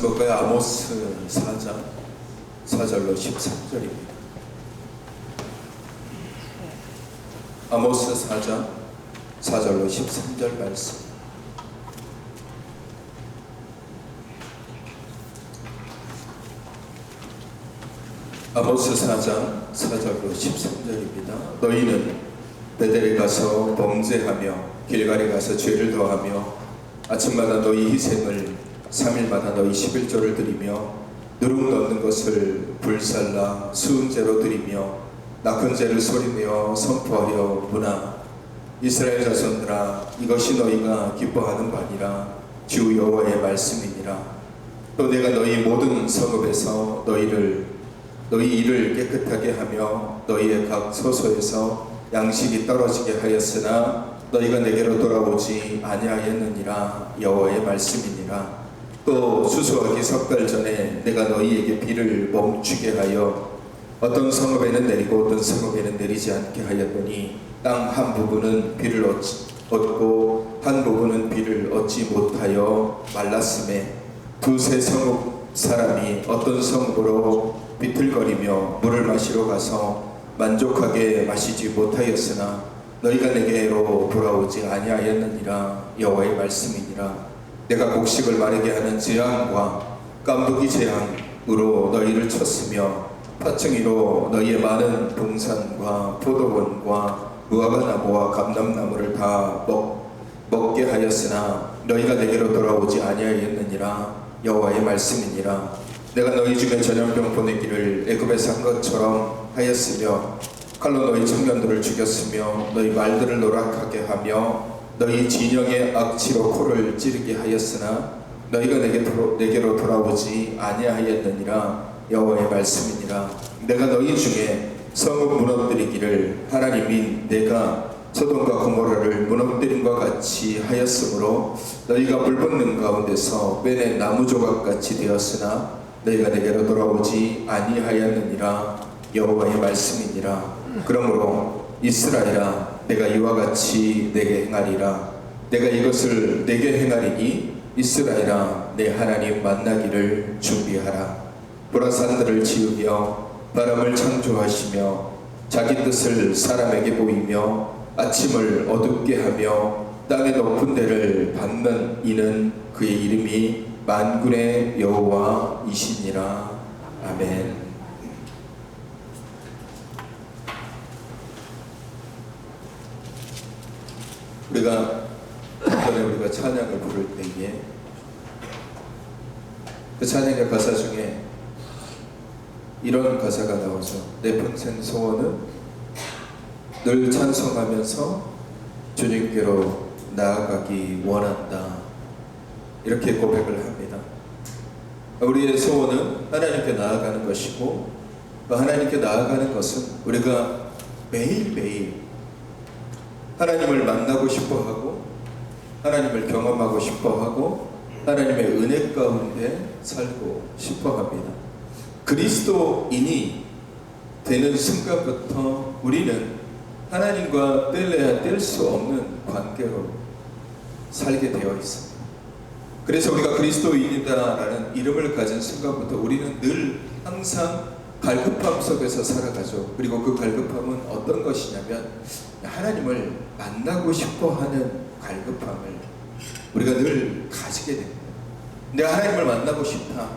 볼까요? 아모스 4장 4절로 13절입니다. 아모스 4장 4절로 13절 말씀. 아모스 4장 4절로 13절입니다. 너희는 베델에 가서 범죄하며 길갈에 가서 죄를 더하며 아침마다 너희 희생을 3일마다 너희 11조를 드리며 누룩 넣는 것을 불살라 수음제로 드리며 낙헌 제를 소리내어 선포하려 무나. 이스라엘 자손들아, 이것이 너희가 기뻐하는 바니라. 주 여호와의 말씀이니라. 또 내가 너희 모든 성읍에서 너희 일을 깨끗하게 하며 너희의 각 소소에서 양식이 떨어지게 하였으나 너희가 내게로 돌아오지 아니하였느니라. 여호와의 말씀이니라. 또 수수하기 석 달 전에 내가 너희에게 비를 멈추게 하여 어떤 성읍에는 내리고 어떤 성읍에는 내리지 않게 하였더니 땅 한 부분은 비를 얻고 한 부분은 비를 얻지 못하여 말랐음에 두세 성읍 사람이 어떤 성읍으로 비틀거리며 물을 마시러 가서 만족하게 마시지 못하였으나 너희가 내게로 돌아오지 아니하였느니라. 여호와의 말씀이니라. 내가 곡식을 마르게 하는 재앙과 깐부기 재앙으로 너희를 쳤으며 파충이로 너희의 많은 동산과 포도원과 무화과나무와 감람나무를 다 먹게 하였으나 너희가 내게로 돌아오지 아니하였느니라. 여호와의 말씀이니라. 내가 너희 중에 전염병 보내기를 애굽에서 한 것처럼 하였으며 칼로 너희 청년들을 죽였으며 너희 말들을 노랗게 하며 너희 진영의 악취로 코를 찌르게 하였으나 너희가 내게로 돌아오지 아니하였느니라. 여호와의 말씀이니라. 내가 너희 중에 성읍 무너뜨리기를 하나님인 내가 소돔과 고모라를 무너뜨린 것 같이 하였으므로 너희가 불붙는 가운데서 뺀의 나무 조각같이 되었으나 너희가 내게로 돌아오지 아니하였느니라. 여호와의 말씀이니라. 그러므로 이스라엘아, 내가 이와 같이 내게 행하리라. 내가 이것을 내게 행하리니 이스라엘아, 내 하나님 만나기를 준비하라. 보라산들을 지으며 바람을 창조하시며 자기 뜻을 사람에게 보이며 아침을 어둡게 하며 땅의 높은 데를 받는 이는 그의 이름이 만군의 여호와이시니라. 아멘. 이번에 우리가 찬양을 부를 때에 그 찬양의 가사 중에 이런 가사가 나오죠. 내 평생 소원은 늘 찬송하면서 주님께로 나아가기 원한다. 이렇게 고백을 합니다. 우리의 소원은 하나님께 나아가는 것이고, 하나님께 나아가는 것은 우리가 매일매일 하나님을 만나고 싶어하고 하나님을 경험하고 싶어하고 하나님의 은혜 가운데 살고 싶어합니다. 그리스도인이 되는 순간부터 우리는 하나님과 뗄래야 뗄 수 없는 관계로 살게 되어 있습니다. 그래서 우리가 그리스도인이다라는 이름을 가진 순간부터 우리는 늘 항상 갈급함 속에서 살아가죠. 그리고 그 갈급함은 어떤 것이냐면 하나님을 만나고 싶어하는 갈급함을 우리가 늘 가지게 됩니다. 내가 하나님을 만나고 싶다,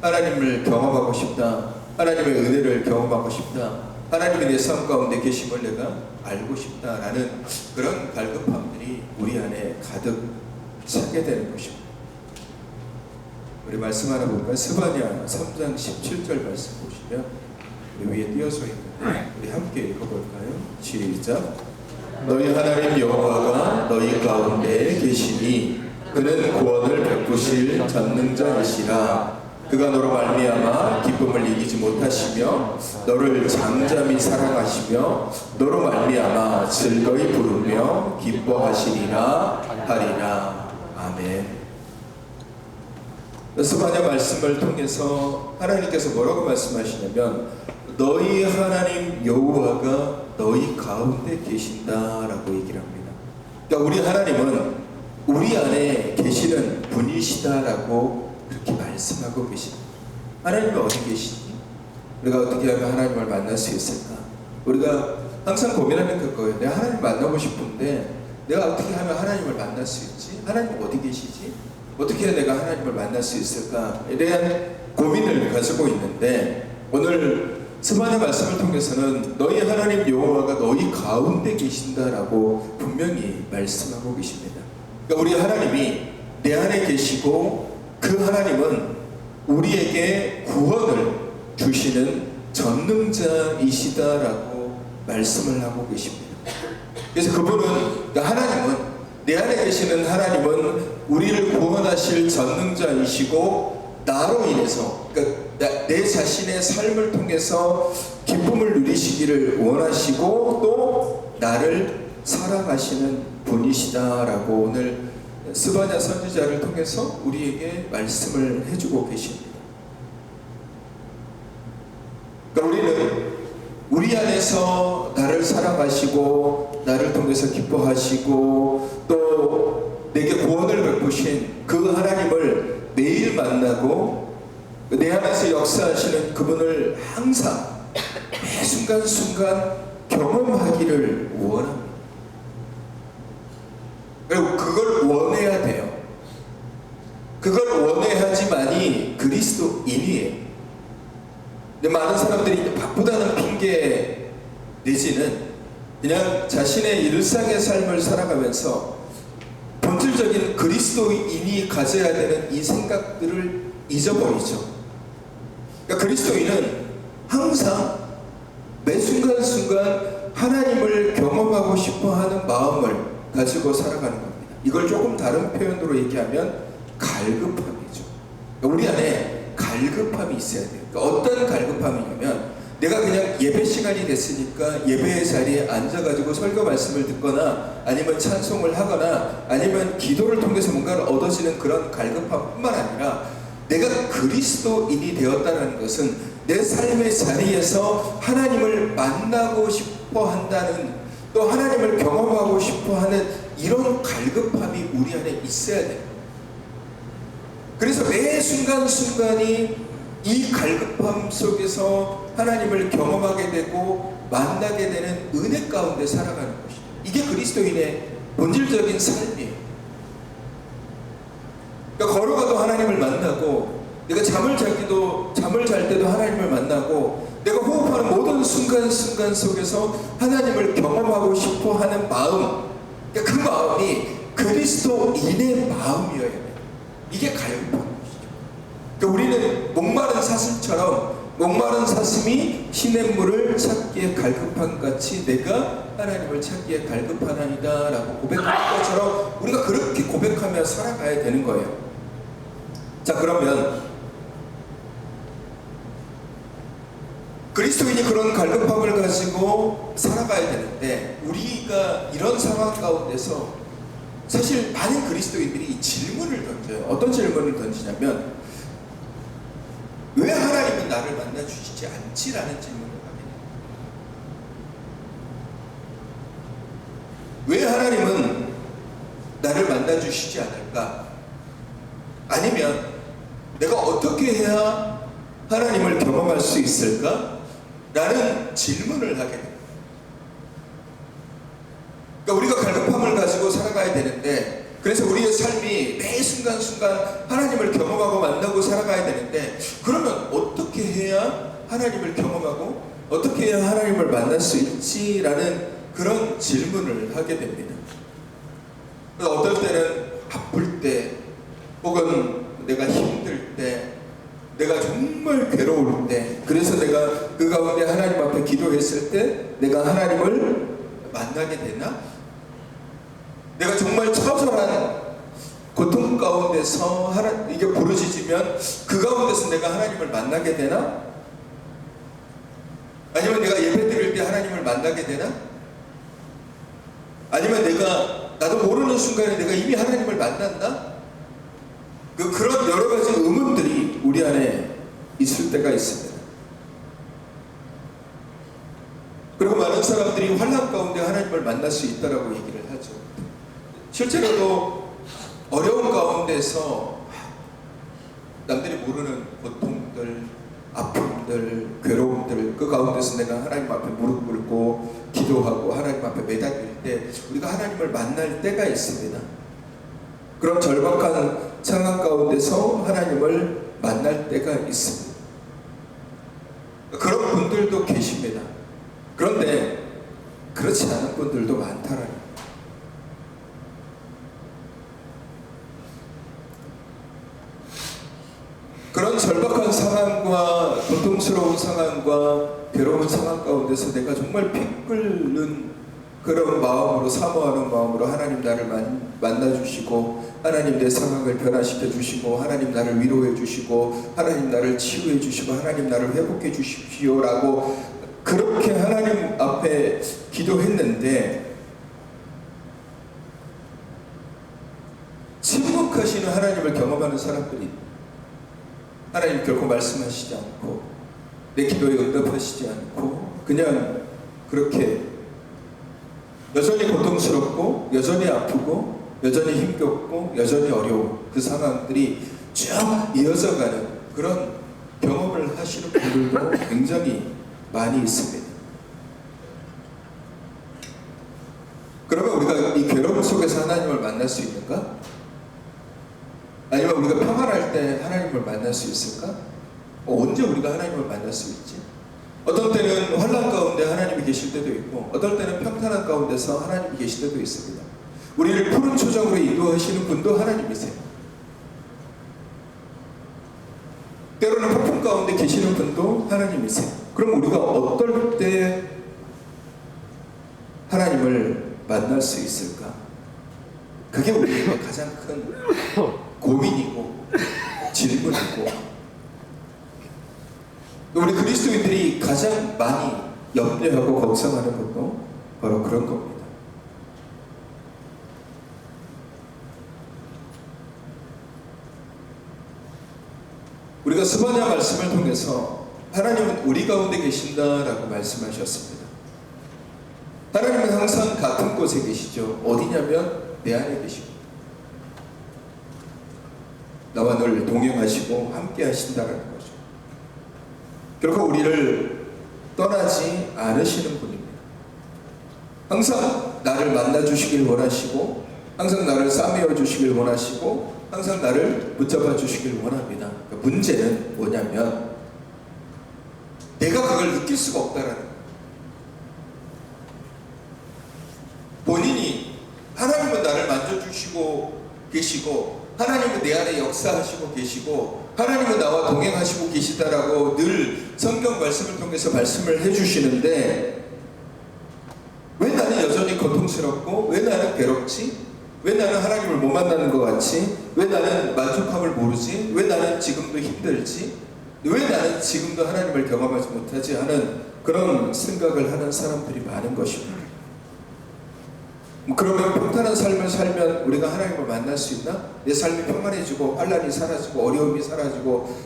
하나님을 경험하고 싶다, 하나님의 은혜를 경험하고 싶다, 하나님의 내 삶 가운데 계심을 내가 알고 싶다라는 그런 갈급함들이 우리 안에 가득 차게 되는 것입니다. 우리 말씀 하나 볼까요? 스바냐 3장 17절 말씀 보시면 우리 위에 띄어져 있는데 우리 함께 읽어볼까요? 시작. 너희 하나님 여호와가 너희 가운데 계시니 그는 구원을 베푸실 전능자이시라. 그가 너로 말미암아 기쁨을 이기지 못하시며 너를 잠잠히 사랑하시며 너로 말미암아 즐거이 부르며 기뻐하시리라 하리라. 아멘. 스바냐 말씀을 통해서 하나님께서 뭐라고 말씀하시냐면 너희 하나님 여호와가 너희 가운데 계신다라고 얘기를 합니다. 그러니까 우리 하나님은 우리 안에 계시는 분이시다라고 그렇게 말씀하십니다. 말씀하고 계십니다. 하나님이 어디 계시니? 우리가 어떻게 하면 하나님을 만날 수 있을까? 우리가 항상 고민하는 그거예요. 내가 하나님 만나고 싶은데 내가 어떻게 하면 하나님을 만날 수 있지? 하나님 어디 계시지? 어떻게 해야 내가 하나님을 만날 수 있을까?에 대한 고민을 가지고 있는데, 오늘 스바냐 말씀을 통해서는 너희 하나님 여호와가 너희 가운데 계신다라고 분명히 말씀하고 계십니다. 그러니까 우리 하나님이 내 안에 계시고 그 하나님은 우리에게 구원을 주시는 전능자이시다라고 말씀을 하고 계십니다. 그래서 그분은, 그러니까 하나님은, 내 안에 계시는 하나님은 우리를 구원하실 전능자이시고 나로 인해서, 그러니까 내 자신의 삶을 통해서 기쁨을 누리시기를 원하시고 또 나를 사랑하시는 분이시다라고 오늘 스바냐 선지자를 통해서 우리에게 말씀을 해주고 계십니다. 그러니까 우리는 우리 안에서 나를 사랑하시고 나를 통해서 기뻐하시고 또 내게 구원을 베푸신 그 하나님을 매일 만나고 내 안에서 역사하시는 그분을 항상 매 순간순간 경험하기를 원합니다. 그리고 그걸 원해야 돼요. 그걸 원해야지만이 그리스도인이에요. 근데 많은 사람들이 바쁘다는 핑계 내지는 그냥 자신의 일상의 삶을 살아가면서 본질적인 그리스도인이 가져야 되는 이 생각들을 잊어버리죠. 그러니까 그리스도인은 항상 매 순간순간 하나님을 경험하고 싶어하는 마음을 가지고 살아가는 겁니다. 이걸 조금 다른 표현으로 얘기하면 갈급함이죠. 그러니까 우리 안에 갈급함이 있어야 돼요. 그러니까 어떤 갈급함이냐면 내가 그냥 예배 시간이 됐으니까 예배의 자리에 앉아가지고 설교 말씀을 듣거나 아니면 찬송을 하거나 아니면 기도를 통해서 뭔가를 얻어지는 그런 갈급함뿐만 아니라 내가 그리스도인이 되었다는 것은 내 삶의 자리에서 하나님을 만나고 싶어 한다는, 또 하나님을 경험하고 싶어 하는 이런 갈급함이 우리 안에 있어야 돼요. 그래서 매 순간순간이 이 갈급함 속에서 하나님을 경험하게 되고 만나게 되는 은혜 가운데 살아가는 것이죠. 이게 그리스도인의 본질적인 삶이에요. 그러니까 걸어가도 하나님을 만나고, 내가 잠을 잘 때도 하나님을 만나고, 내가 호흡하는 모든 순간순간 속에서 하나님을 경험하고 싶어 하는 마음, 그러니까 그 마음이 그리스도인의 마음이어야 돼요. 이게 갈급한 것이죠. 그러니까 우리는 목마른 사슴처럼, 목마른 사슴이 시냇물을 찾기에 갈급한 같이 내가 하나님을 찾기에 갈급하나이다 라고 고백하는 것처럼 우리가 그렇게 고백하며 살아가야 되는 거예요. 자, 그러면 그리스도인이 그런 갈급함을 가지고 살아가야 되는데, 우리가 이런 상황 가운데서 사실 많은 그리스도인들이 이 질문을 던져요. 어떤 질문을 던지냐면, 왜 하나님은 나를 만나주시지 않지? 라는 질문을 하게 돼요. 왜 하나님은 나를 만나주시지 않을까? 아니면 내가 어떻게 해야 하나님을 경험할 수 있을까? 라는 질문을 하게 됩니다. 그러니까 우리가 갈급함을 가지고 살아가야 되는데, 그래서 우리의 삶이 매 순간순간 하나님을 경험하고 만나고 살아가야 되는데, 그러면 어떻게 해야 하나님을 경험하고 어떻게 해야 하나님을 만날 수 있지라는 그런 질문을 하게 됩니다. 어떨 때는 바쁠 때, 혹은 내가 힘들 때, 내가 정말 괴로울 때, 그래서 내가 그 가운데 하나님 앞에 기도했을 때 내가 하나님을 만나게 되나? 내가 정말 처절한 고통 가운데서 이게 부르짖으면 그 가운데서 내가 하나님을 만나게 되나? 아니면 내가 예배 드릴 때 하나님을 만나게 되나? 아니면 나도 모르는 순간에 내가 이미 하나님을 만났나? 그런 여러 가지 의문들이 우리 안에 있을 때가 있습니다. 그리고 많은 사람들이 환난 가운데 하나님을 만날 수 있다라고 얘기를 하죠. 실제로도 어려운 가운데서 남들이 모르는 고통들, 아픔들, 괴로움들, 그 가운데서 내가 하나님 앞에 무릎 꿇고 기도하고 하나님 앞에 매달릴 때 우리가 하나님을 만날 때가 있습니다. 그런 절박한 상황 가운데서 하나님을 만날 때가 있습니다. 그런 분들도 계십니다. 그런데 그렇지 않은 분들도 많다라는 거예요. 그런 절박한 상황과 고통스러운 상황과 괴로운 상황 가운데서 내가 정말 피 끓는 그런 마음으로, 사모하는 마음으로 하나님 나를 만나주시고 하나님 내 상황을 변화시켜 주시고 하나님 나를 위로해 주시고 하나님 나를 치유해 주시고 하나님 나를 회복해 주십시오라고 그렇게 하나님 앞에 기도했는데 침묵하시는 하나님을 경험하는 사람들이 하나님 결코 말씀하시지 않고 내 기도에 응답하시지 않고 그냥 그렇게 여전히 고통스럽고 여전히 아프고 여전히 힘겹고 여전히 어려운 그 상황들이 쭉 이어져가는 그런 경험을 하시는 분들도 굉장히 많이 있습니다. 그러면 우리가 이 괴로움 속에서 하나님을 만날 수 있는가? 아니면 우리가 평안할 때 하나님을 만날 수 있을까? 언제 우리가 하나님을 만날 수 있지? 어떤 때는 환난 가운데 하나님이 계실 때도 있고 어떨 때는 평탄한 가운데서 하나님이 계실 때도 있습니다. 우리를 푸른 초정으로 인도하시는 분도 하나님이세요. 때로는 폭풍 가운데 계시는 분도 하나님이세요. 그럼 우리가 어떨 때 하나님을 만날 수 있을까? 그게 우리에게 가장 큰 고민이고 질문이고 우리 그리스도인들이 가장 많이 염려하고 걱정하는 것도 바로 그런 겁니다. 우리가 스바냐 말씀을 통해서 하나님은 우리 가운데 계신다라고 말씀하셨습니다. 하나님은 항상 같은 곳에 계시죠. 어디냐면 내 안에 계시고 나와 늘 동행하시고 함께 하신다라는 거죠. 결코 우리를 떠나지 않으시는 분입니다. 항상 나를 만나주시길 원하시고 항상 나를 싸매어 주시길 원하시고 항상 나를 붙잡아 주시길 원합니다. 그러니까 문제는 뭐냐면 내가 그걸 느낄 수가 없다라는 거예요. 본인이 하나님은 나를 만져주시고 계시고 하나님은 내 안에 역사하시고 계시고 하나님은 나와 동행하시고 계시다라고 늘 성경 말씀을 통해서 말씀을 해주시는데 왜 나는 여전히 고통스럽고 왜 나는 괴롭지? 왜 나는 하나님을 못 만나는 것 같지? 왜 나는 만족함을 모르지? 왜 나는 지금도 힘들지? 왜 나는 지금도 하나님을 경험하지 못하지? 하는 그런 생각을 하는 사람들이 많은 것입니다. 그러면 평탄한 삶을 살면 우리가 하나님을 만날 수 있나? 내 삶이 평안해지고 환난이 사라지고 어려움이 사라지고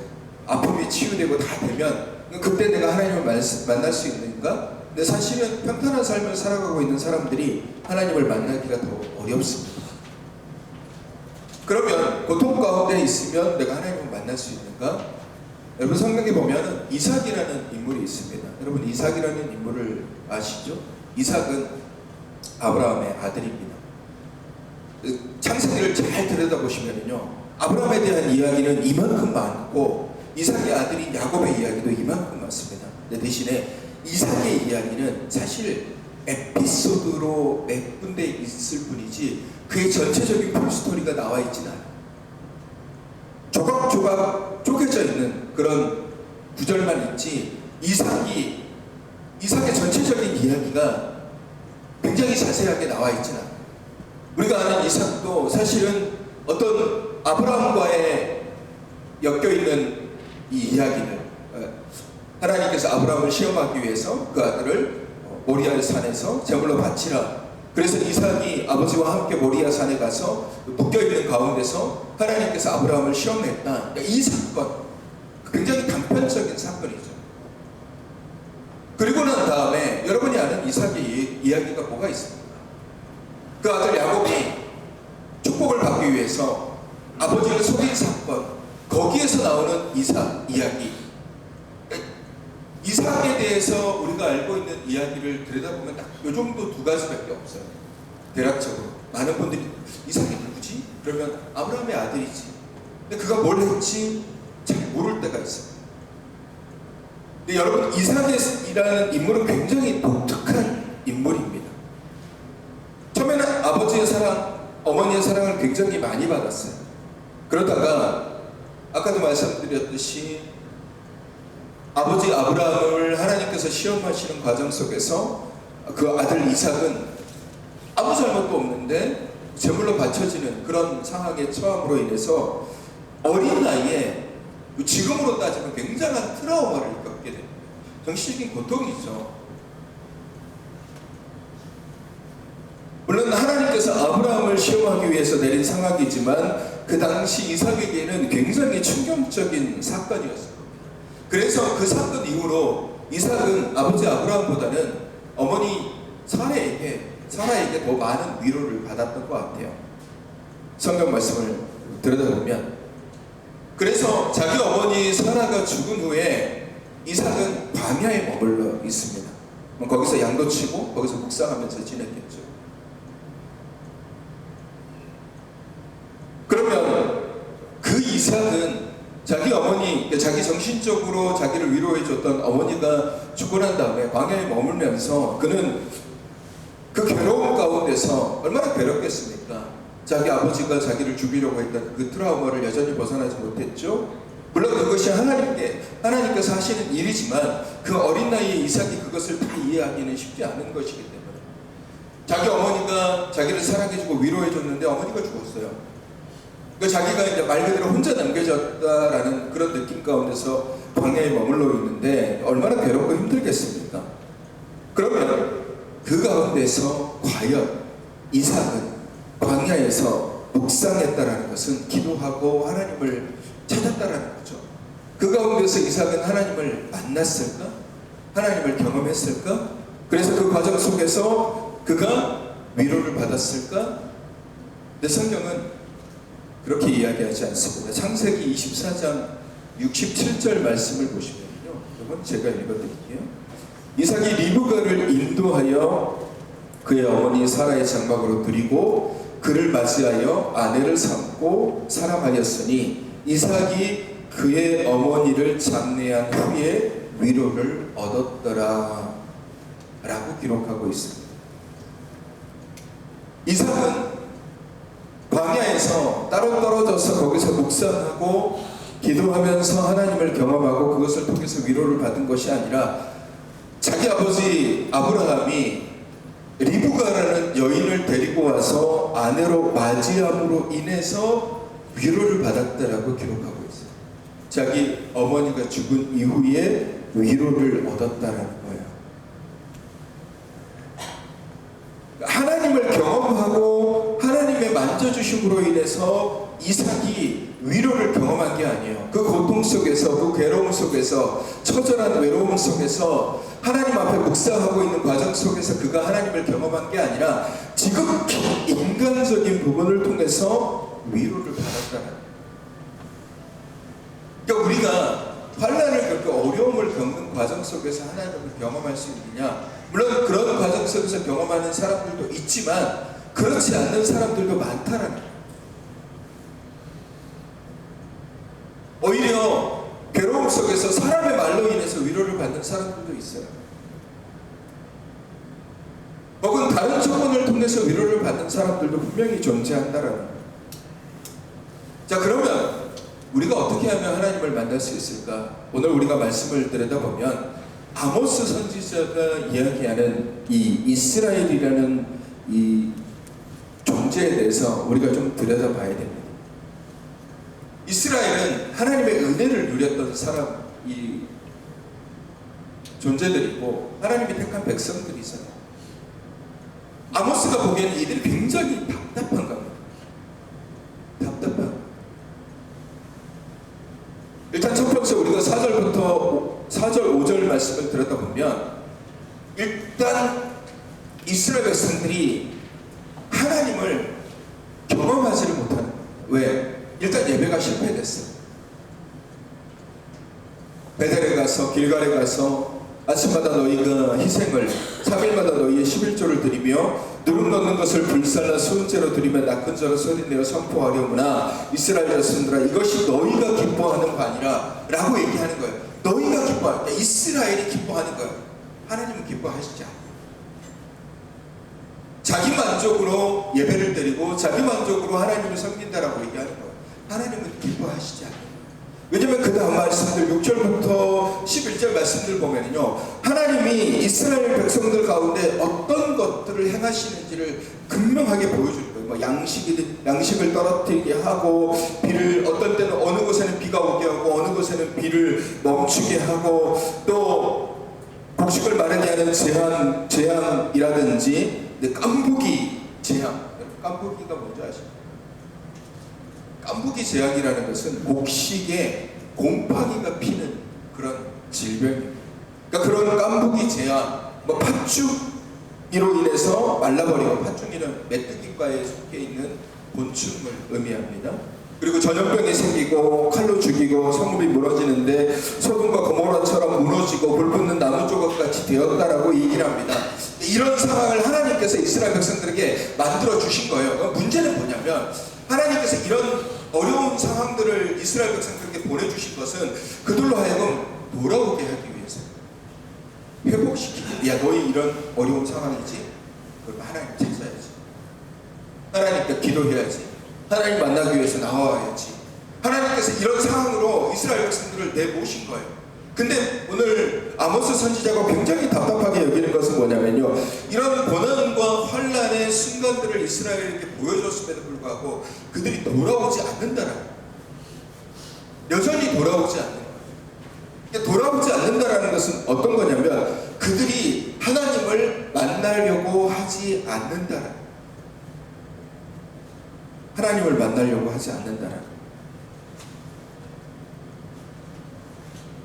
아픔이 치유되고 다 되면 그때 내가 하나님을 만날 수 있는가? 근데 사실은 평탄한 삶을 살아가고 있는 사람들이 하나님을 만나기가 더 어렵습니다. 그러면 고통 가운데 있으면 내가 하나님을 만날 수 있는가? 여러분 성경에 보면 이삭이라는 인물이 있습니다. 여러분 이삭이라는 인물을 아시죠? 이삭은 아브라함의 아들입니다. 창세기를 잘 들여다보시면요 아브라함에 대한 이야기는 이만큼 많고 이삭의 아들인 야곱의 이야기도 이만큼 많습니다. 근데 대신에 이삭의 이야기는 사실 에피소드로 몇 군데 있을 뿐이지 그의 전체적인 풀스토리가 나와 있지는 않아요. 조각조각 쪼개져 있는 그런 구절만 있지 이삭의 전체적인 이야기가 굉장히 자세하게 나와 있지는 않아요. 우리가 아는 이삭도 사실은 어떤 아브라함과의 엮여있는 이 이야기를 하나님께서 아브라함을 시험하기 위해서 그 아들을 모리아 산에서 제물로 바치라. 그래서 이삭이 아버지와 함께 모리아 산에 가서 묶여있는 가운데서 하나님께서 아브라함을 시험했다. 이 사건 굉장히 단편적인 사건이죠. 그리고 난 다음에 여러분이 아는 이삭의 이야기가 뭐가 있습니까? 그 아들 야곱이 축복을 받기 위해서 아버지를 속인 사건, 거기에 거기에서 나오는 이삭 이야기. 이삭에 대해서 우리가 알고 있는 이야기를 들여다보면 딱 이 정도 두 가지밖에 없어요. 대략적으로. 많은 분들이 이삭이 누구지? 그러면 아브라함의 아들이지. 근데 그가 뭘 했지? 잘 모를 때가 있어요. 근데 여러분, 이삭이라는 인물은 굉장히 독특한 인물입니다. 처음에는 아버지의 사랑, 어머니의 사랑을 굉장히 많이 받았어요. 그러다가 아까도 말씀드렸듯이 아버지 아브라함을 하나님께서 시험하시는 과정 속에서 그 아들 이삭은 아무 잘못도 없는데 제물로 바쳐지는 그런 상황에 처함으로 인해서 어린 나이에 지금으로 따지면 굉장한 트라우마를 겪게 됩니다. 정신적인 고통이죠. 물론 하나님께서 아브라함을 시험하기 위해서 내린 상황이지만 그 당시 이삭에게는 굉장히 충격적인 사건이었을 겁니다. 그래서 그 사건 이후로 이삭은 아버지 아브라함보다는 어머니 사라에게 더 많은 위로를 받았던 것 같아요. 성경 말씀을 들여다보면, 그래서 자기 어머니 사라가 죽은 후에 이삭은 광야에 머물러 있습니다. 거기서 양도 치고 거기서 묵상하면서 지냈겠죠. 그러면 그 이삭은 자기 어머니, 자기 정신적으로 자기를 위로해줬던 어머니가 죽고 난 다음에 광야에 머물면서 그는 그 괴로움 가운데서 얼마나 괴롭겠습니까? 자기 아버지가 자기를 죽이려고 했던 그 트라우마를 여전히 벗어나지 못했죠. 물론 그것이 하나님께서 하시는 일이지만 그 어린 나이에 이삭이 그것을 다 이해하기는 쉽지 않은 것이기 때문에 자기 어머니가 자기를 사랑해주고 위로해줬는데 어머니가 죽었어요. 그러니까 자기가 이제 말 그대로 혼자 남겨졌다라는 그런 느낌 가운데서 광야에 머물러 있는데 얼마나 괴롭고 힘들겠습니까? 그러면 그 가운데서 과연 이삭은 광야에서 묵상했다라는 것은 기도하고 하나님을 찾았다라는 거죠. 그 가운데서 이삭은 하나님을 만났을까? 하나님을 경험했을까? 그래서 그 과정 속에서 그가 위로를 받았을까? 근데 성경은 그렇게 이야기하지 않습니다. 창세기 24장 67절 말씀을 보시면요. 여러분 제가 읽어드릴게요. 이삭이 리브가를 인도하여 그의 어머니 사라의 장막으로 들이고 그를 맞이하여 아내를 삼고 사랑하였으니 이삭이 그의 어머니를 장례한 후에 위로를 얻었더라 라고 기록하고 있습니다. 이삭은 광야에서 따로 떨어져서 거기서 묵상하고 기도하면서 하나님을 경험하고 그것을 통해서 위로를 받은 것이 아니라 자기 아버지 아브라함이 리브가라는 여인을 데리고 와서 아내로 맞이함으로 인해서 위로를 받았다라고 기록하고 있어요. 자기 어머니가 죽은 이후에 위로를 얻었다라는 거예요. 하나님을 경험하고 하나님의 만져주심으로 인해서 이삭이 위로를 경험한 게 아니에요. 그 고통 속에서, 그 괴로움 속에서, 처절한 외로움 속에서 하나님 앞에 묵상하고 있는 과정 속에서 그가 하나님을 경험한 게 아니라 지극히 인간적인 부분을 통해서 위로를 받았다는 거예요. 그러니까 우리가 환난을 겪고 어려움을 겪는 과정 속에서 하나님을 경험할 수 있느냐? 물론 그런 과정 속에서 경험하는 사람들도 있지만 그렇지 않는 사람들도 많다는 거예요. 오히려 괴로움 속에서 사람의 말로 인해서 위로를 받는 사람들도 있어요. 혹은 다른 조건을 통해서 위로를 받는 사람들도 분명히 존재한다라는 거예요. 자, 그러면 우리가 어떻게 하면 하나님을 만날 수 있을까? 오늘 우리가 말씀을 들여다보면 아모스 선지자가 이야기하는 이 이스라엘이라는 이 존재에 대해서 우리가 좀 들여다봐야 됩니다. 이스라엘은 하나님의 은혜를 누렸던 사람, 이 존재들이고 하나님이 택한 백성들이잖아요. 아모스가 보기에는 이들이 굉장히 답답한 겁니다. 답답한. 일단 첫 번째 우리가 4절 5절 말씀을 들여다보면 일단 이스라엘 백성들이 하나님을 경험하지를 못하는 거예요. 왜? 일단 예배가 실패됐어요. 베델에 가서 길갈에 가서 아침마다 너희가 희생을 3일마다 너희의 11조를 드리며 누룩 넣는 것을 불살라 수은제로 드리며 낚은 자로 소리내어 선포하려무나 이스라엘 자손들아 이것이 너희가 기뻐하는 바니라 라고 얘기하는 거예요. 너희가 기뻐할 때 이스라엘이 기뻐하는 거예요. 하나님은 기뻐하시지 않아요. 자기 만족으로 예배를 드리고 자기 만족으로 하나님을 섬긴다라고 얘기하는 거예요. 하나님은 기뻐하시지 않아요. 왜냐면 그 다음 말씀들 6절부터 11절 말씀들 보면요, 하나님이 이스라엘 백성들 가운데 어떤 것들을 행하시는지를 극명하게 보여주는 거예요. 뭐 양식을 떨어뜨리게 하고, 비를 어떤 때는 어느 곳에는 비가 오게 하고 어느 곳에는 비를 멈추게 하고, 또 곡식을 마르게 하는 재앙이라든지 깐부기 재앙. 깐부기가 뭔지 아십니까? 깐부기 재앙이라는 것은 곡식에 곰팡이가 피는 그런 질병입니다. 그러니까 그런 깐부기 재앙, 뭐 팥죽이로 인해서 말라버리고, 팥죽이는 메뚜기과에 속해 있는 곤충을 의미합니다. 그리고 전염병이 생기고 칼로 죽이고 성읍이 무너지는데 소돔과 고모라처럼 무너지고 불붙는 나무 조각같이 되었다라고 얘기를 합니다. 이런 상황을 하나님께서 이스라엘 백성들에게 만들어 주신 거예요. 문제는 뭐냐면 하나님께서 이런 어려운 상황들을 이스라엘 백성들에게 보내주신 것은 그들로 하여금 돌아오게 하기 위해서, 회복시키기. 야, 너희 이런 어려운 상황이지? 그럼 하나님 찾아야지, 하나님께 기도해야지, 하나님 만나기 위해서 나와야지. 하나님께서 이런 상황으로 이스라엘 백성들을 내모신 거예요. 근데 오늘 아모스 선지자가 굉장히 답답하게 여기는 것은 뭐냐면요, 이런 고난과 환난의 순간들을 이스라엘에게 보여줬음에도 불구하고 그들이 돌아오지 않는다라는 거예요. 여전히 돌아오지 않는 거예요. 그러니까 돌아오지 않는다라는 것은 어떤 거냐면 그들이 하나님을 만나려고 하지 않는다라는 거예요. 하나님을 만나려고 하지 않는다라는 거예요.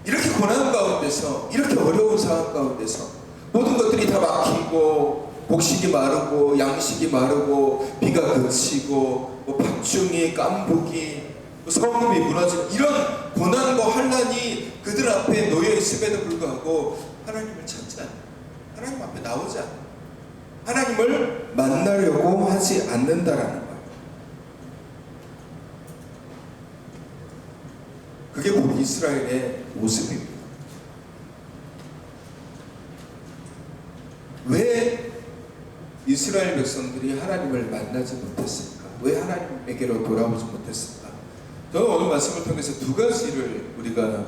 이렇게 고난 가운데서, 이렇게 어려운 상황 가운데서 모든 것들이 다 막히고 곡식이 마르고 양식이 마르고 비가 그치고 뭐 팥중이 깐부기 성읍이 무너지고 이런 고난과 환난이 그들 앞에 놓여 있음에도 불구하고 하나님을 찾지 않아요. 하나님 앞에 나오지 않아요. 하나님을 만나려고 하지 않는다라는 거예요. 그게 우리 이스라엘의 모습입니다. 왜 이스라엘 백성들이 하나님을 만나지 못했을까? 왜 하나님에게로 돌아오지 못했을까? 저는 오늘 말씀을 통해서 두 가지를 우리가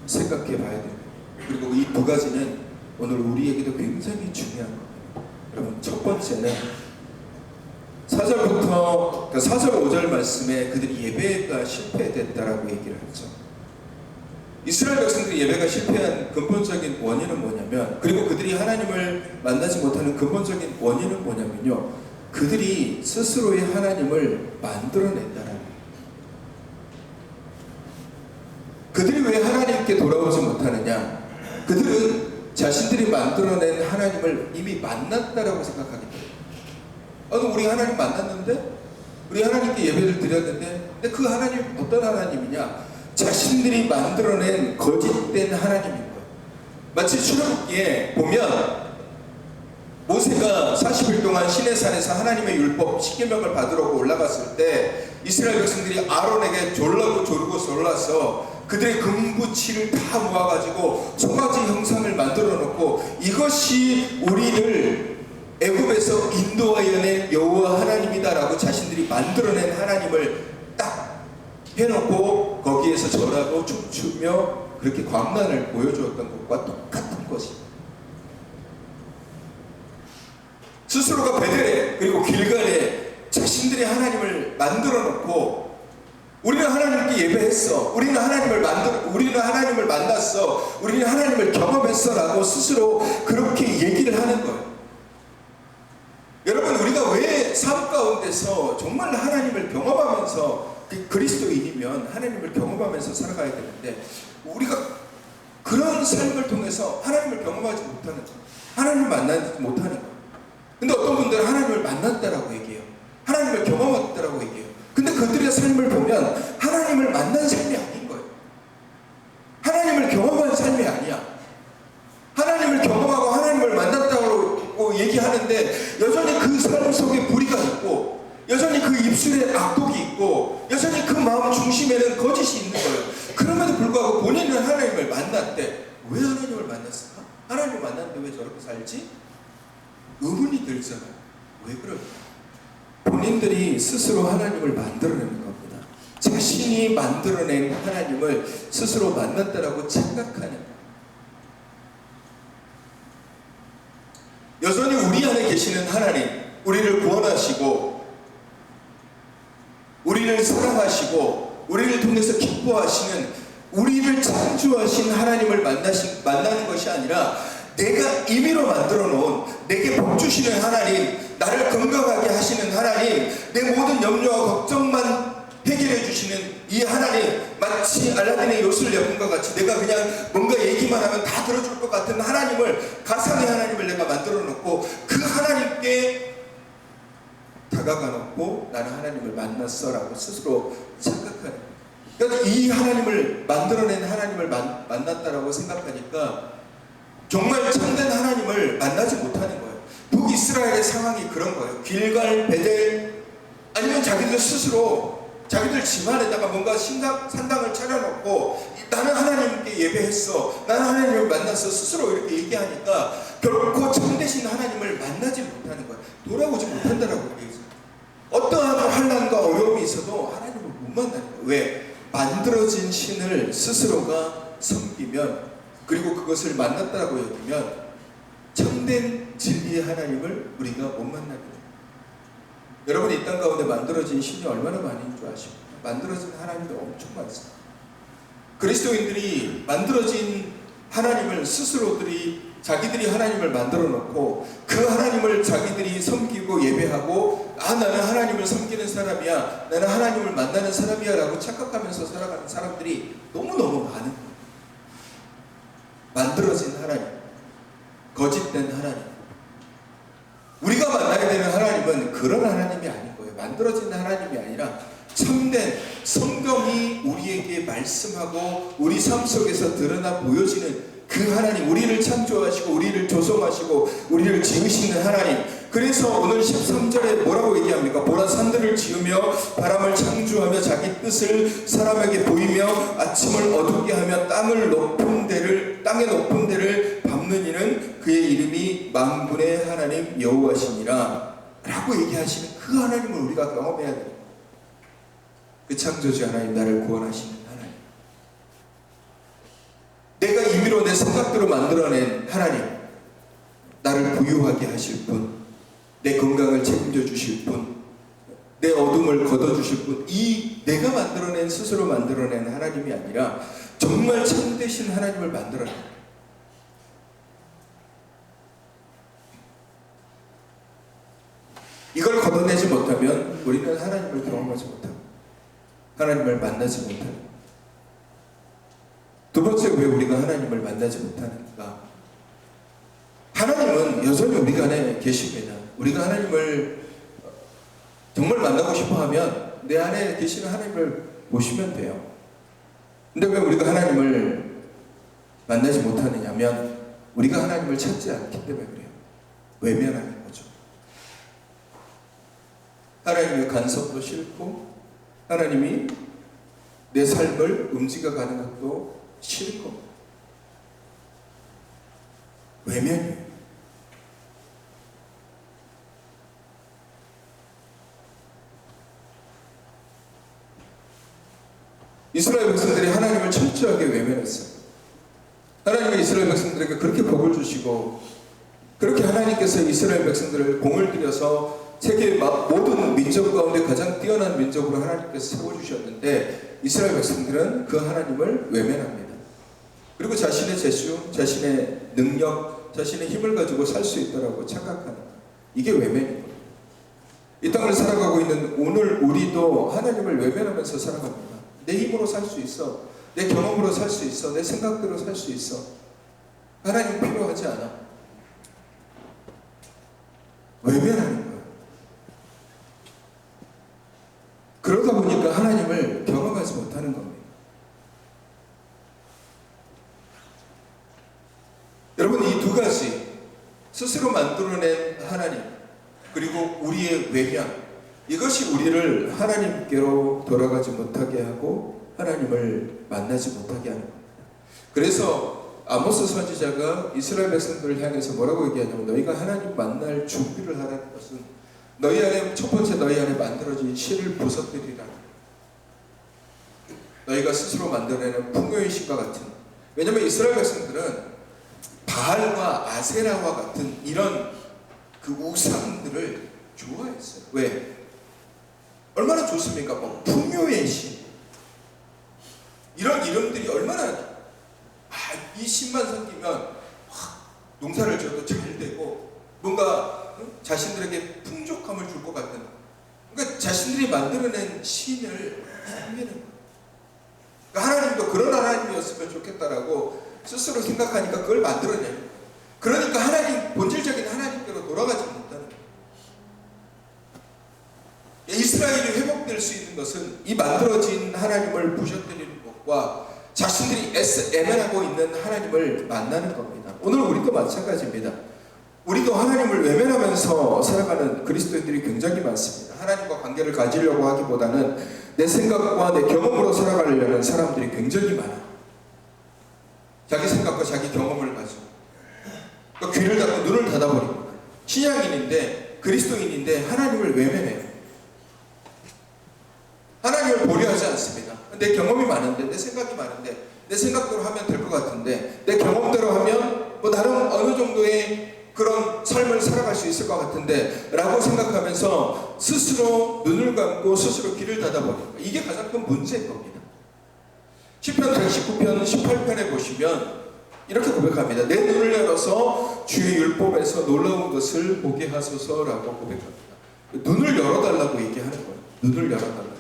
생각해 봐야 됩니다. 그리고 이 두 가지는 오늘 우리에게도 굉장히 중요한 겁니다. 여러분, 첫 번째는 4절부터 4절 5절 말씀에 그들이 예배가 실패됐다라고 얘기를 하죠. 이스라엘 백성들이 예배가 실패한 근본적인 원인은 뭐냐면, 그리고 그들이 하나님을 만나지 못하는 근본적인 원인은 뭐냐면요, 그들이 스스로의 하나님을 만들어낸다는 거예요. 그들이 왜 하나님께 돌아오지 못하느냐? 그들은 자신들이 만들어낸 하나님을 이미 만났다라고 생각하기 때문에, 우리 하나님 만났는데? 우리 하나님께 예배를 드렸는데? 근데 그 하나님 어떤 하나님이냐? 자신들이 만들어낸 거짓된 하나님인 거예요. 마치 출애굽기에 보면 모세가 40일 동안 시내산에서 하나님의 율법 10계명을 받으러 올라갔을 때 이스라엘 백성들이 아론에게 조르고 졸라서 그들의 금부치를 다 모아가지고 송아지 형상을 만들어 놓고, 이것이 우리를 애굽에서 인도하여낸 여호와 하나님이다라고 자신들이 만들어낸 하나님을 딱 해놓고 거기에서 절하고 춤추며 그렇게 광란을 보여주었던 것과 똑같은 것입니다. 스스로가 베델에 그리고 길갈에 자신들이 하나님을 만들어 놓고, 우리는 하나님께 예배했어, 우리는 하나님을 만났어, 우리는 하나님을 경험했어 라고 스스로 그렇게 얘기를 하는 거예요. 여러분, 우리가 왜 삶 가운데서 정말 하나님을 경험하면서, 그리스도인이면 하나님을 경험하면서 살아가야 되는데, 우리가 그런 삶을 통해서 하나님을 경험하지 못하는 거예요. 하나님을 만나지 못하는 거예요. 근데 어떤 분들은 하나님을 만났다라고 얘기해요. 하나님을 경험했다라고 얘기해요. 근데 그들의 삶을 보면 하나님을 만난 삶이 아닌 거예요. 하나님을 경험한 하나님이 아니야. 하나님을 경험하고 하나님을 만났다고 얘기하는데 여전히 그 삶 속에 불의가 있고, 여전히 그 입술에 악독이 있고, 여전히 그 마음 중심에는 거짓이 있는 거예요. 그럼에도 불구하고 본인은 하나님을 만났대. 왜 하나님을 만났을까? 하나님을 만났는데 왜 저렇게 살지? 의문이 들잖아요. 왜 그럴까? 본인들이 스스로 하나님을 만들어내는 겁니다. 자신이 만들어낸 하나님을 스스로 만났다라고 착각하는 거예요. 여전히 우리 안에 계시는 하나님, 우리를 구원하시고 우리를 사랑하시고 우리를 통해서 기뻐하시는, 우리를 창조하신 하나님을 만나는 것이 아니라 내가 임의로 만들어 놓은, 내게 복 주시는 하나님, 나를 건강하게 하시는 하나님, 내 모든 염려와 걱정만 해결해 주시는 이 하나님, 마치 알라딘의 요술 여군과 같이 내가 그냥 뭔가 얘기만 하면 다 들어줄 것 같은 하나님을, 가상의 하나님을 내가 만들어 놓고 그 하나님께 다가가 놓고 나는 하나님을 만났어 라고 스스로 착각하는, 그러니까 이 하나님을 만들어낸 하나님을 만났다라고 생각하니까 정말 참된 하나님을 만나지 못하는 거예요. 북이스라엘의 상황이 그런 거예요. 길갈, 베델, 아니면 자기들 스스로 자기들 집안에다가 뭔가 산당을 차려놓고 나는 하나님께 예배했어, 나는 하나님을 만났어 스스로 이렇게 얘기하니까 결코 참되신 하나님을 만나지 못하는 거예요. 돌아오지 못한다라고 얘기했어요. 어떠한 환난과 어려움이 있어도 하나님을 못 만나는 거예요. 왜? 만들어진 신을 스스로가 섬기면, 그리고 그것을 만났다고 여기면 참된 진리의 하나님을 우리가 못 만나게 돼요. 여러분, 이 땅 가운데 만들어진 신이 얼마나 많은 줄 아십니까? 만들어진 하나님이 엄청 많습니다. 그리스도인들이 만들어진 하나님을 스스로들이 자기들이 하나님을 만들어 놓고 그 하나님을 자기들이 섬기고 예배하고, 나는 하나님을 섬기는 사람이야, 나는 하나님을 만나는 사람이야 라고 착각하면서 살아가는 사람들이 너무너무 많은 거예요. 만들어진 하나님, 거짓된 하나님, 우리가 만나야 되는 하나님은 그런 하나님이 아닌 거예요. 만들어진 하나님이 아니라 참된 성경이 우리에게 말씀하고 우리 삶 속에서 드러나 보여지는 그 하나님, 우리를 창조하시고 우리를 조성하시고 우리를 지으시는 하나님. 그래서 오늘 13절에 뭐라고 얘기합니까? 보라, 산들을 지으며 바람을 창조하며 자기 뜻을 사람에게 보이며 아침을 어둡게 하며 땅의 높은 데를 밟는 이는 그의 이름이 만군의 하나님 여호와시니라 라고 얘기하시는 그 하나님을 우리가 경험해야 돼요. 그 창조주 하나님, 나를 구원하시는 하나님, 내가 임의로 내 생각대로 만들어낸 하나님, 나를 부유하게 하실 분, 내 건강을 책임져 주실 분, 내 어둠을 걷어주실 분, 이 내가 만들어낸, 스스로 만들어낸 하나님이 아니라 정말 참되신 하나님을 만들어낸, 이걸 걷어내지 못하면 우리는 하나님을 경험하지 못하고 하나님을 만나지 못하는. 두 번째, 왜 우리가 하나님을 만나지 못하는가? 하나님은 여전히 우리 안에 계십니다. 우리가 하나님을 정말 만나고 싶어하면 내 안에 계시는 하나님을 보시면 돼요. 근데 왜 우리가 하나님을 만나지 못하느냐면 우리가 하나님을 찾지 않기 때문에 그래요. 외면하는 거죠. 하나님의 간섭도 싫고 하나님이 내 삶을 움직여가는 것도 싫은 겁니다. 외면이에요. 이스라엘 백성들이 하나님을 철저하게 외면했어요. 하나님이 이스라엘 백성들에게 그렇게 복을 주시고, 그렇게 하나님께서 이스라엘 백성들을 공을 들여서 세계 모든 민족 가운데 가장 뛰어난 민족으로 하나님께서 세워주셨는데 이스라엘 백성들은 그 하나님을 외면합니다. 그리고 자신의 재수, 자신의 능력, 자신의 힘을 가지고 살 수 있다고 착각하는 거예요. 이게 외면이거든요. 이 땅을 살아가고 있는 오늘 우리도 하나님을 외면하면서 살아갑니다. 내 힘으로 살 수 있어, 내 경험으로 살 수 있어, 내 생각대로 살 수 있어. 하나님 필요하지 않아. 외면하는 거예요. 그러다 보니까 하나님을 경험하지 못하는 겁니다. 두 가지, 스스로 만들어낸 하나님 그리고 우리의 외면, 이것이 우리를 하나님께로 돌아가지 못하게 하고 하나님을 만나지 못하게 하는 겁니다. 그래서 아모스 선지자가 이스라엘 백성들을 향해서 뭐라고 얘기하냐면, 너희가 하나님 만날 준비를 하라는 것은 너희 안에, 첫 번째 너희 안에 만들어진 실을 부서뜨리라. 너희가 스스로 만들어내는 풍요의 신과 같은, 왜냐하면 이스라엘 백성들은 바알과 아세라와 같은 이런 그 우상들을 좋아했어요. 왜? 얼마나 좋습니까? 뭐 풍요의 신, 이런 이름들이 얼마나, 이 신만 생기면 농사를 지어도 잘 되고 뭔가 자신들에게 풍족함을 줄 것 같은, 그러니까 자신들이 만들어낸 신을 섬기는 거예요. 그러니까 하나님도 그런 하나님이었으면 좋겠다라고 스스로 생각하니까 그걸 만들어내는 거예요. 그러니까 하나님, 본질적인 하나님께로 돌아가지 못하는 거예요. 이스라엘이 회복될 수 있는 것은 이 만들어진 하나님을 부셔뜨리는 것과 자신들이 애매하고 있는 하나님을 만나는 겁니다. 오늘 우리도 마찬가지입니다. 우리도 하나님을 외면하면서 살아가는 그리스도인들이 굉장히 많습니다. 하나님과 관계를 가지려고 하기보다는 내 생각과 내 경험으로 살아가려는 사람들이 굉장히 많아요. 자기 생각과 자기 경험을 가지고 그러니까 귀를 닫고 눈을 닫아버립니다. 신앙인인데, 그리스도인인데 하나님을 외면해요. 하나님을 보려하지 않습니다. 내 경험이 많은데, 내 생각이 많은데, 내 생각대로 하면 될 것 같은데, 내 경험대로 하면 뭐 나름 어느 정도의 그런 삶을 살아갈 수 있을 것 같은데 라고 생각하면서 스스로 눈을 감고 스스로 귀를 닫아버립니다. 이게 가장 큰 문제인 겁니다. 시편 119편 18편에 보시면 이렇게 고백합니다. 내 눈을 열어서 주의 율법에서 놀라운 것을 보게 하소서라고 고백합니다. 눈을 열어달라고 얘기하는 거예요. 눈을 열어달라고.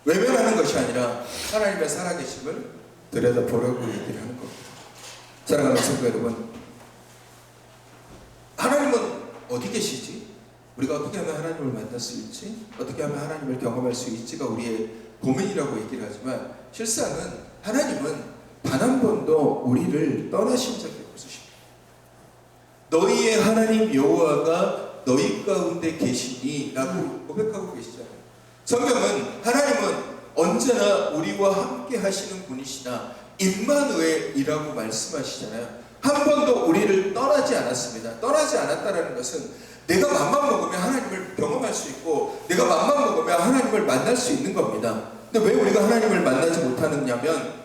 외면하는 것이 아니라 하나님의 살아계심을 들여다보라고 얘기를 하는 겁니다. 사랑하는 성도 여러분, 하나님은 어디 계시지? 우리가 어떻게 하면 하나님을 만날 수 있지? 어떻게 하면 하나님을 경험할 수 있지가 우리의 고민이라고 얘기를 하지만, 실상은 하나님은 단 한 번도 우리를 떠나신 적이 없으십니다. 너희의 하나님 여호와가 너희 가운데 계시니 라고 고백하고 계시잖아요. 성경은 하나님은 언제나 우리와 함께 하시는 분이시다, 임마누엘이라고 말씀하시잖아요. 한 번도 우리를 떠나지 않았습니다. 떠나지 않았다는 것은 내가 맘만 먹으면 하나님을 경험할 수 있고, 내가 맘만 먹으면 하나님을 만날 수 있는 겁니다. 근데 왜 우리가 하나님을 만나지 못하느냐면,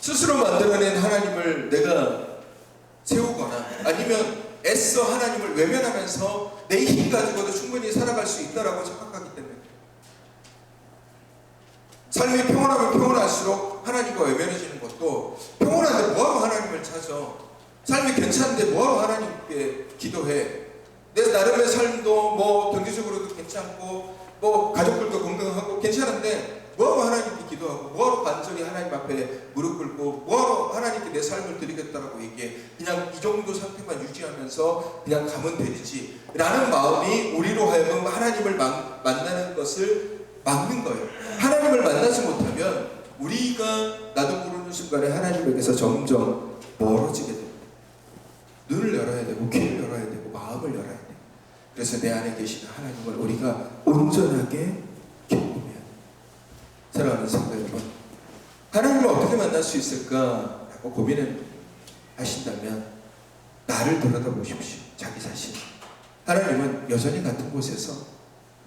스스로 만들어낸 하나님을 내가 세우거나 아니면 애써 하나님을 외면하면서 내 힘 가지고도 충분히 살아갈 수 있다라고 생각하기 때문에, 삶이 평온하면 평온할수록 하나님과 외면해지는 것도, 평온한데 뭐하러 하나님을 찾아? 삶이 괜찮은데 뭐하러 하나님께 기도해? 내 나름의 삶도 뭐 경제적으로도 괜찮고 뭐 가족들도 건강하고 괜찮은데 뭐하러 하나님께 기도하고, 뭐하러 간절히 하나님 앞에 무릎 꿇고, 뭐하러 하나님께 내 삶을 드리겠다라고 얘기해? 그냥 이 정도 상태만 유지하면서 그냥 가면 되지 라는 마음이 우리로 하여금 하나님을 만나는 것을 막는 거예요. 하나님을 만나지 못하면 우리가 나도 모르는 순간에 하나님에게서 점점 멀어지게 됩니다. 눈을 열어야 되고, 귀를 열어야 되고, 마음을 열어야 돼요. 그래서 내 안에 계신 하나님을 우리가 온전하게 경험해야 돼요. 사랑하는 성도 여러분, 하나님을 어떻게 만날 수 있을까라고 고민을 하신다면 나를 돌아다보십시오. 자기 자신. 하나님은 여전히 같은 곳에서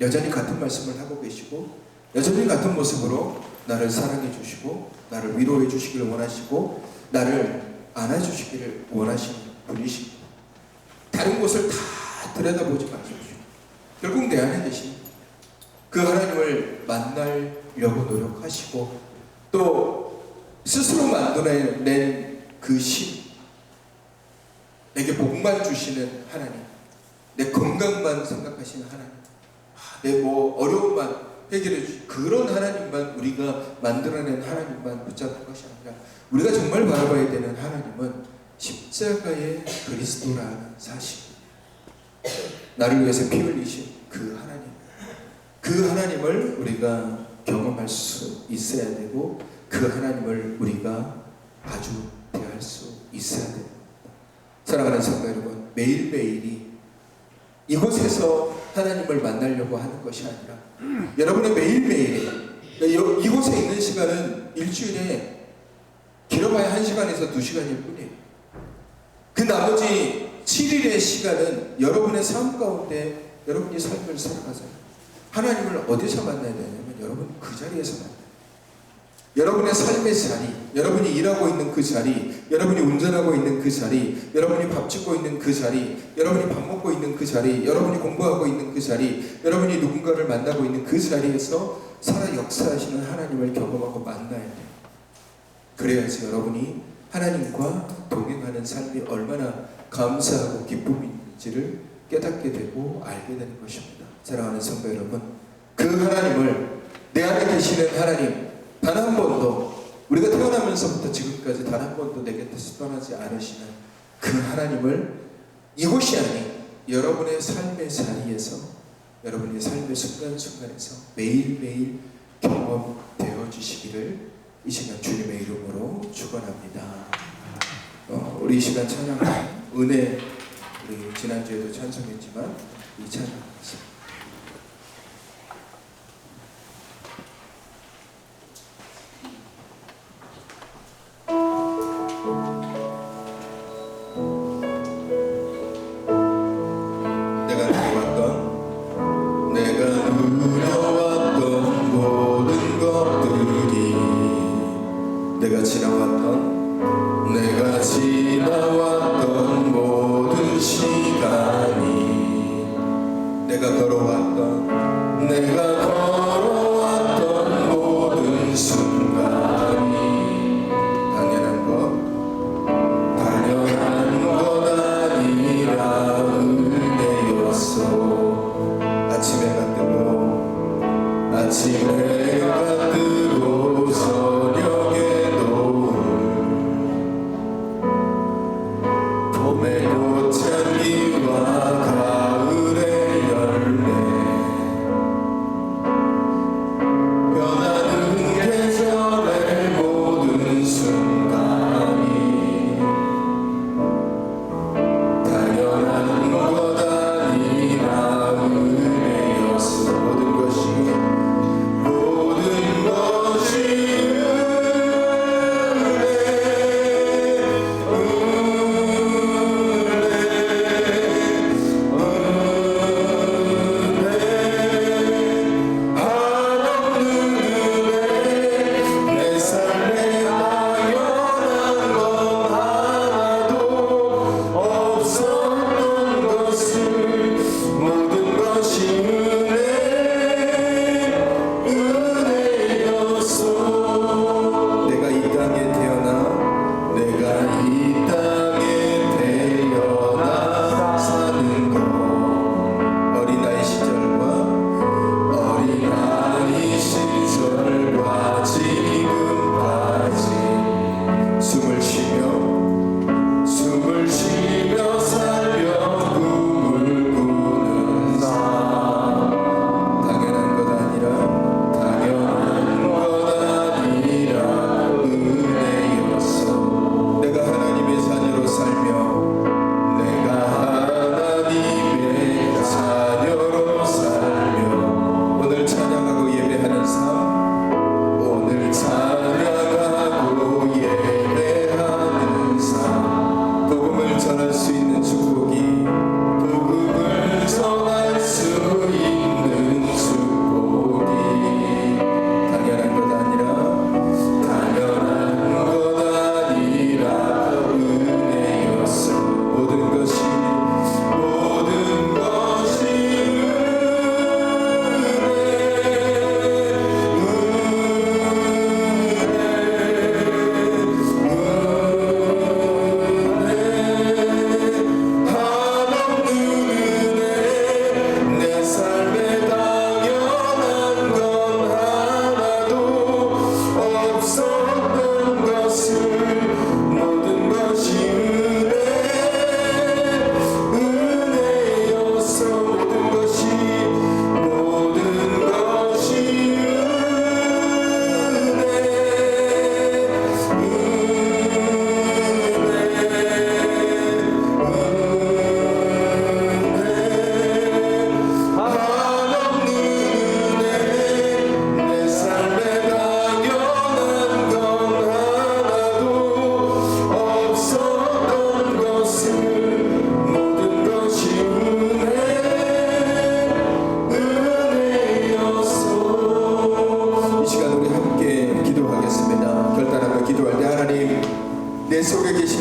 여전히 같은 말씀을 하고 계시고, 여전히 같은 모습으로 나를 사랑해 주시고, 나를 위로해 주시기를 원하시고, 나를 안아주시기를 원하시는 분이십니다. 다른 곳을 다 들여다보지 마십시오. 결국 내 안에 계신 그 하나님을 만나려고 노력하시고, 또 스스로 만들어낸 그 신, 내게 복만 주시는 하나님, 내 건강만 생각하시는 하나님, 내 뭐 어려움만 해결해 주시는 그런 하나님만, 우리가 만들어낸 하나님만 붙잡는 것이 아니라, 우리가 정말 바라봐야 되는 하나님은 십자가의 그리스도라는 사실, 나를 위해서 피 흘리신 그 하나님, 그 하나님을 우리가 경험할 수 있어야 되고 그 하나님을 우리가 아주 대할 수 있어야 됩니다. 사랑하는 성도 여러분, 매일매일이 이곳에서 하나님을 만나려고 하는 것이 아니라 여러분의 매일매일이 이곳에 있는 시간은 일주일에 길어봐야 1시간에서 2시간일 뿐이에요. 그 나머지 7일의 시간은 여러분의 삶 가운데 여러분이 삶을 살아가세요. 하나님을 어디서 만나야 되냐면 여러분 그 자리에서 만나요. 여러분의 삶의 자리, 여러분이 일하고 있는 그 자리, 여러분이 운전하고 있는 그 자리, 여러분이 밥 짓고 있는 그 자리, 여러분이 밥 먹고 있는 그 자리, 여러분이 공부하고 있는 그 자리, 여러분이 누군가를 만나고 있는 그 자리에서 살아 역사하시는 하나님을 경험하고 만나야 돼요. 그래야지 여러분이 하나님과 동행하는 삶이 얼마나 감사하고 기쁨이 있는지를 깨닫게 되고 알게 되는 것입니다. 사랑하는 성도 여러분, 그 하나님을, 내 안에 계시는 하나님, 단 한 번도 우리가 태어나면서부터 지금까지 단 한 번도 내 곁에서 떠나지 않으시는 그 하나님을 이곳이 아닌 여러분의 삶의 자리에서, 여러분의 삶의 순간순간에서 매일매일 경험되어 주시기를 이 시간 주님의 이름으로 축원합니다. 우리 이 시간 찬양 은혜, 우리 지난주에도 찬송했지만 이 찬양하겠습니다. 내가 지나왔던 모든 시간이, 내가 걸어왔던 모든 순간이 당연한 것 아니라 은혜였어. 아침해가 뜨고 저녁에 봄의 꽃향기와 가을의 열매, 변하는 계절의 모든 순간이 당연한 것 아니라 은혜였어. 모든 것이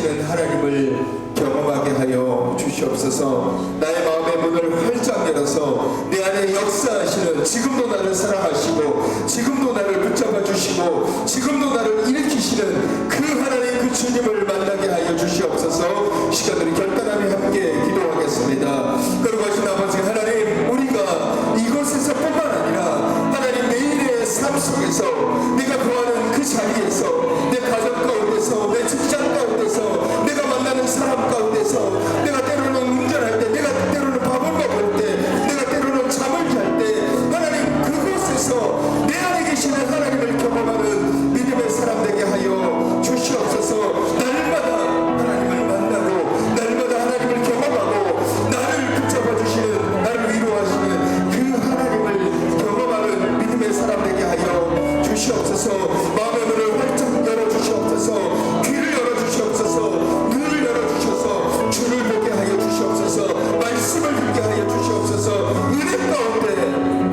계시는 하나님을 경험하게 하여 주시옵소서. 나의 마음의 문을 활짝 열어서 내 안에 역사하시는, 지금도 나를 사랑하시고 지금도 나를 붙잡아 주시고 지금도 나를 일으키시는 그 하나님, 그 주님을 만나게 하여 주시옵소서. 시간들이 결단하며 함께 기도하겠습니다. 거룩하신 아버지 하나님, 우리가 이곳에서 뿐만 아니라 하나님 매일의 삶 속에서, 내가 구하는 그 자리에서, 내 가정 가운데서, 내 직장 가운데서, 내가 만나는 사람 가운데서, 내가 때로는 운전할 때, 내가 때로는 밥을 먹을 때, 내가 때로는 잠을 잘 때, 하나님 그곳에서 내 안에 계시는 하나님을 경험하는 믿음의 사람 되게 하여 주시옵소서. 날마다 하나님을 만나고 날마다 하나님을 경험하고 나를 붙잡아 주시는, 나를 위로하시는 그 하나님을 경험하는 믿음의 사람 되게 하여 주시옵소서. 마음의 문을 활짝 열어주시옵소서. 귀를 열어주시옵소서. 눈을 열어주셔서 주를 보게 하여 주시옵소서. 말씀을 듣게 하여 주시옵소서. 은혜 가운데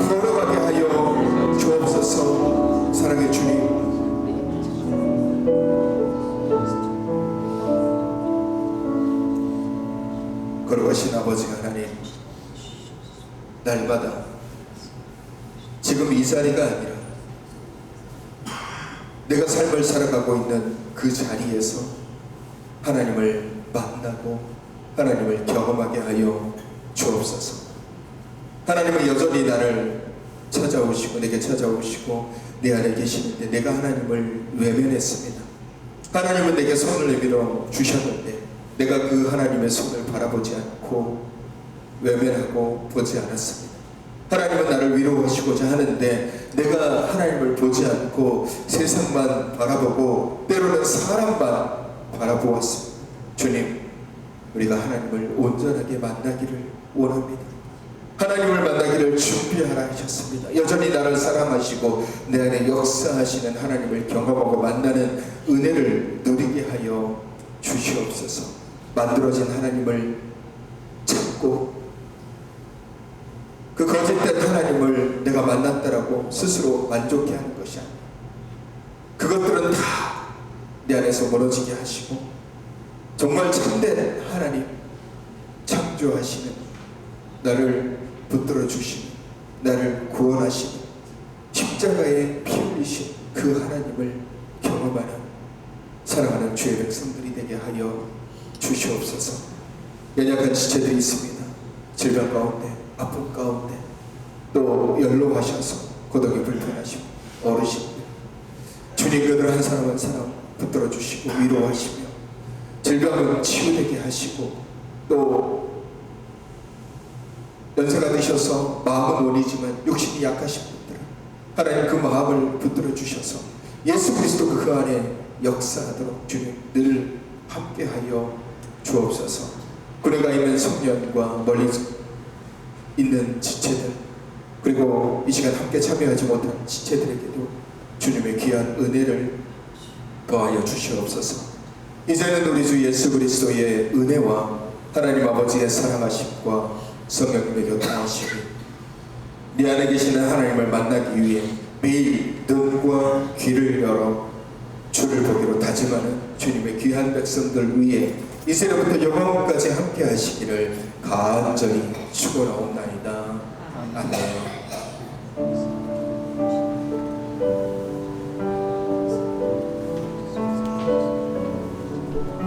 걸어가게 하여 주옵소서. 사랑의 주님, 거룩하신 아버지 하나님, 날마다 지금 이 자리가 아니라 내가 삶을 살아가고 있는 그 자리에서 하나님을 만나고 하나님을 경험하게 하여 주옵소서. 하나님은 여전히 나를 찾아오시고 내게 찾아오시고 내 안에 계시는데 내가 하나님을 외면했습니다. 하나님은 내게 손을 내밀어 주셨는데 내가 그 하나님의 손을 바라보지 않고 외면하고 보지 않았습니다. 하나님은 나를 위로하시고자 하는데 내가 하나님을 보지 않고 세상만 바라보고 때로는 사람만 바라보았습니다. 주님, 우리가 하나님을 온전하게 만나기를 원합니다. 하나님을 만나기를 준비하라 하셨습니다. 여전히 나를 사랑하시고 내 안에 역사하시는 하나님을 경험하고 만나는 은혜를 누리게 하여 주시옵소서. 만들어진 하나님을 찾고 그 거짓된 하나님을 내가 만났다라고 스스로 만족해하는 것이 아니라 그것들은 다 내 안에서 무너지게 하시고 정말 참된 하나님, 창조하시는, 나를 붙들어 주시는, 나를 구원하시는, 십자가에 피 흘리신 그 하나님을 경험하는 사랑하는 주의 백성들이 되게 하여 주시옵소서. 연약한 지체들이 있습니다. 질병 가운데, 아픔 가운데, 또 연로하셔서 고독이 불편하시고 어르신들, 주님 그들 한 사람 한 사람 붙들어 주시고 위로하시며 질병을 치유되게 하시고 또 연세가 드셔서 마음은 원이지만 육신이 약하신 분들은 하나님 그 마음을 붙들어 주셔서 예수 그리스도 그 안에 역사하도록 주님 늘 함께하여 주옵소서. 군에가 있는 청년과 멀리 있는 지체들, 그리고 이 시간 함께 참여하지 못한 지체들에게도 주님의 귀한 은혜를 더하여 주시옵소서. 이제는 우리 주 예수 그리스도의 은혜와 하나님 아버지의 사랑하심과 성령님의 교통하심이 네 안에 계시는 하나님을 만나기 위해 매일 눈과 귀를 열어 주를 보기로 다짐하는 주님의 귀한 백성들 위해 이제로부터 영원까지 함께 하시기를 간절히 축원하옵나이다.